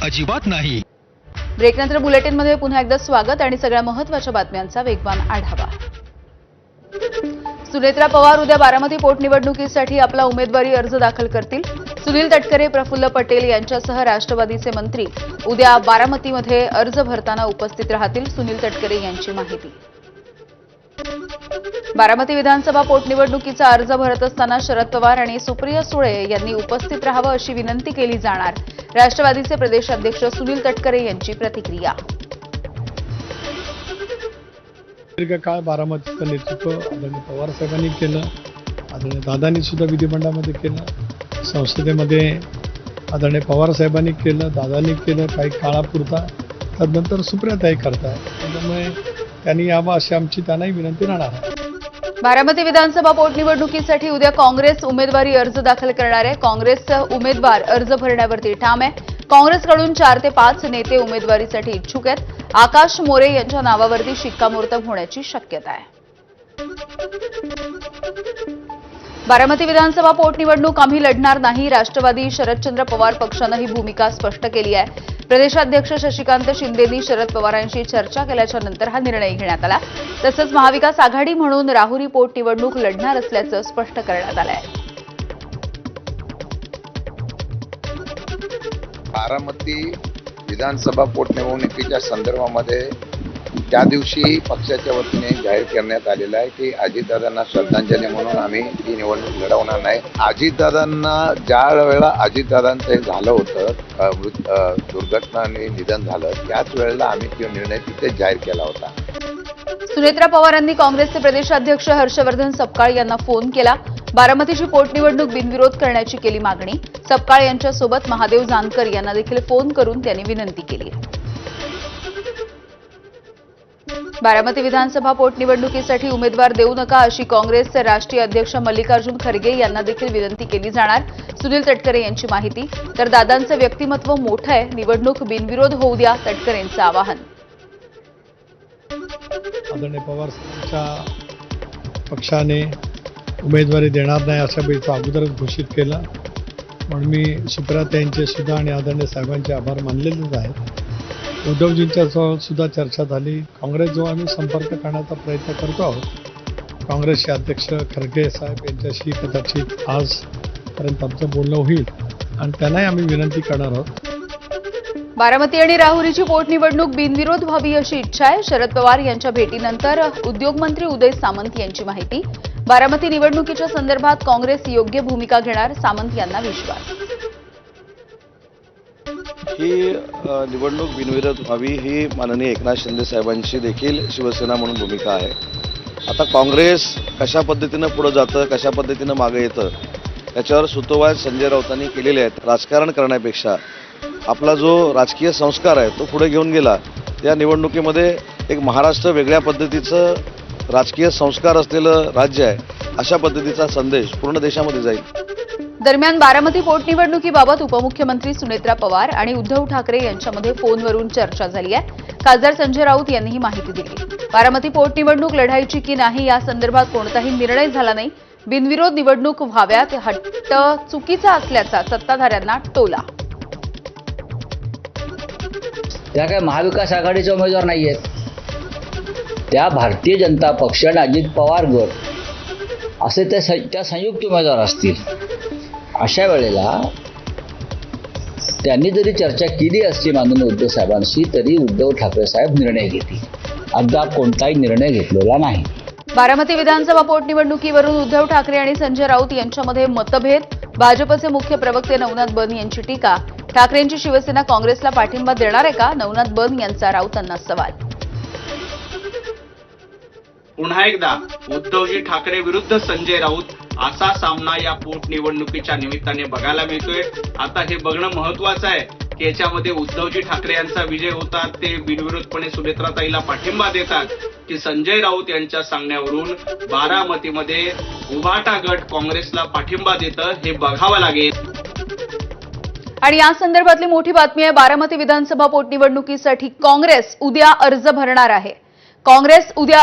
अजिबात नाही। ब्रेकनंतर बुलेटिनमध्ये पुन्हा एकदा स्वागत आणि सगळ्या महत्त्वाच्या बातम्यांचा वेगवान आढावा। सुनेत्रा पवार उद्या बारामती पोटनिवडणुकीसाठी आपला उमेदवारी अर्ज दाखल करतील। सुनील तटकरे, प्रफुल्ल पटेल यांच्यासह राष्ट्रवादीचे मंत्री उद्या बारामतीमध्ये अर्ज भरताना उपस्थित राहतील। सुनील तटकरे यांची माहिती। बारामती विधानसभा पोटनिवडणुकीचा अर्ज भरत असताना शरद पवार आणि सुप्रिया सुळे यांनी उपस्थित राहावं अशी विनंती केली जाणार। राष्ट्रवादीचे प्रदेशाध्यक्ष सुनील तटकरे यांची प्रतिक्रिया। दीर्घकाळ बारामतीचं नेतृत्व आदरणीय पवार साहेबांनी केलं, आदरणीय दादांनी सुद्धा विधिमंडळामध्ये केलं, संसदेमध्ये आदरणीय पवार साहेबांनी केलं, दादांनी केलं काही काळापुरता, त्यानंतर सुप्रियाताई करताय। त्यामुळे त्यांनी यावं अशी आमची त्यांनाही विनंती राहणार आहे। बारामती विधानसभा पोटनिवडणुकीसाठी उद्या काँग्रेस उमेदवारी अर्ज दाखल करणार आहे। काँग्रेस उमेदवार अर्ज भरण्यावरती ठाम आहे। काँग्रेसकडून 4 ते 5 नेते उमेदवारीसाठी इच्छुक आहेत। आकाश मोरे यांच्या नावावरती शिक्कामोर्तब होण्याची शक्यता आहे। बारामती विधानसभा पोटनिवडणूक आम्ही लढणार नाही, राष्ट्रवादी शरदचंद्र पवार पक्षानं ही भूमिका स्पष्ट केली आहे। प्रदेशाध्यक्ष शशिकांत शिंदेंनी शरद पवारांशी चर्चा केल्याच्या नंतर हा निर्णय घेण्यात आला। तसंच महाविकास आघाडी म्हणून राहुरी पोटनिवडणूक लढणार असल्याचं स्पष्ट करण्यात आलं आहे। बारामती विधानसभा पोटनिवडणुकीच्या संदर्भामध्ये त्या दिवशी पक्षाच्या वतीने जाहीर करण्यात आलेलं आहे की अजितदादांना श्रद्धांजली म्हणून आम्ही ही निवडणूक लढवणार नाही। अजितदादांना ज्या वेळेला अजितदादांचं हे झालं होतं, दुर्घटनाने निधन झालं, त्याच वेळेला आम्ही तो निर्णय तिथे जाहीर केला होता। सुनेत्रा पवारांनी काँग्रेसचे प्रदेशाध्यक्ष हर्षवर्धन सपकाळ यांना फोन केला। बारामतीची पोटनिवडणूक बिनविरोध करण्याची केली मागणी। सपकाळ यांच्यासोबत महादेव जानकर यांना देखील फोन करून त्यांनी विनंती केली। बारामती विधानसभा पोटनिवडणुकीसाठी उमेदवार देऊ नका अशी काँग्रेसचे राष्ट्रीय अध्यक्ष मल्लिकार्जुन खरगे यांना देखील विनंती केली जाणार। सुनील तटकरे यांची माहिती। तर दादांचं व्यक्तिमत्व मोठं आहे, निवडणूक बिनविरोध होऊ द्या, तटकरेंचं आवाहन। आदरणीय पवार साहेबांच्या पक्षाने उमेदवारी देणार नाही अशा वेळी अगोदरच घोषित केलं, म्हणून मी सुप्रियाताईंचे सुद्धा आणि आदरणीय साहेबांचे आभार मानलेलेच आहेत। उद्धवजींच्या सुद्धा चर्चा झाली। काँग्रेसजवळ आम्ही संपर्क करण्याचा प्रयत्न करतो आहोत। काँग्रेसचे अध्यक्ष खरगे साहेब यांच्याशी कदाचित आजपर्यंत आमचं बोलणं होईल आणि त्यांनाही आम्ही विनंती करणार आहोत। बारामती आणि राहुरीची पोटनिवडणूक बिनविरोध व्हावी अशी इच्छा आहे। शरद पवार यांच्या भेटीनंतर उद्योगमंत्री उदय सामंत यांची माहिती। बारामती निवडणुकीच्या संदर्भात काँग्रेस योग्य भूमिका घेणार, सामंत यांना विश्वास। ही निवडणूक बिनविरोध व्हावी ही माननीय एकनाथ शिंदे साहेबांची देखील शिवसेना म्हणून भूमिका आहे। आता काँग्रेस कशा पद्धतीनं पुढे जातं, कशा पद्धतीनं मागे येतं, त्याच्यावर सुतोवाच संजय राऊतांनी केलेले आहेत। राजकारण करण्यापेक्षा आपला जो राजकीय संस्कार आहे तो पुढे घेऊन गेला। या निवडणुकीमध्ये एक महाराष्ट्र वेगळ्या पद्धतीचं राजकीय संस्कार असलेलं राज्य आहे, अशा पद्धतीचा संदेश पूर्ण देशामध्ये जाईल। दरम्यान बारामती पोटनिवडणुकीबाबत उपमुख्यमंत्री सुनेत्रा पवार आणि उद्धव ठाकरे यांच्यामध्ये फोनवरून चर्चा झाली आहे। खासदार संजय राऊत यांनी ही माहिती दिली। बारामती पोटनिवडणूक लढायची की नाही या संदर्भात कोणताही निर्णय झाला नाही। बिनविरोध निवडणूक व्हाव्यात हट्ट चुकीचा असल्याचा सत्ताधाऱ्यांना टोला। त्या काय महाविकास आघाडीचे उमेदवार नाही आहेत, त्या भारतीय जनता पक्ष आणि अजित पवार गट असे त्या संयुक्त उमेदवार असतील। अशा वेळेला त्यांनी जरी चर्चा केली असती माननीय उद्धव साहेबांशी तरी उद्धव ठाकरे साहेब निर्णय घेतील। अद्याप कोणताही निर्णय घेतलेला नाही। बारामती विधानसभा पोटनिवडणुकीवरून उद्धव ठाकरे आणि संजय राऊत यांच्यामध्ये मतभेद। भाजपचे मुख्य प्रवक्ते नवनाथ बन यांची टीका। ठाकरेंची शिवसेना काँग्रेसला पाठिंबा देणार आहे का, नवनाथ बन यांचा राऊतांना सवाल। पुन्हा एकदा उद्धवजी ठाकरे विरुद्ध संजय राऊत असा सामना या पोटनिवडणुकीच्या निमित्ताने बघायला मिळतोय। आता हे बघणं महत्वाचं आहे की याच्यामध्ये उद्धवजी ठाकरे यांचा विजय होतात, ते बिनविरोधपणे सुनेत्राताईला पाठिंबा देतात, की संजय राऊत यांच्या सांगण्यावरून बारामतीमध्ये उभाटा गट काँग्रेसला पाठिंबा देतं, हे बघावं लागेल। आणि या संदर्भातली मोठी बातमी आहे, बारामती विधानसभा पोटनिवडणुकीसाठी काँग्रेस उद्या अर्ज भरणार आहे। काँग्रेस उद्या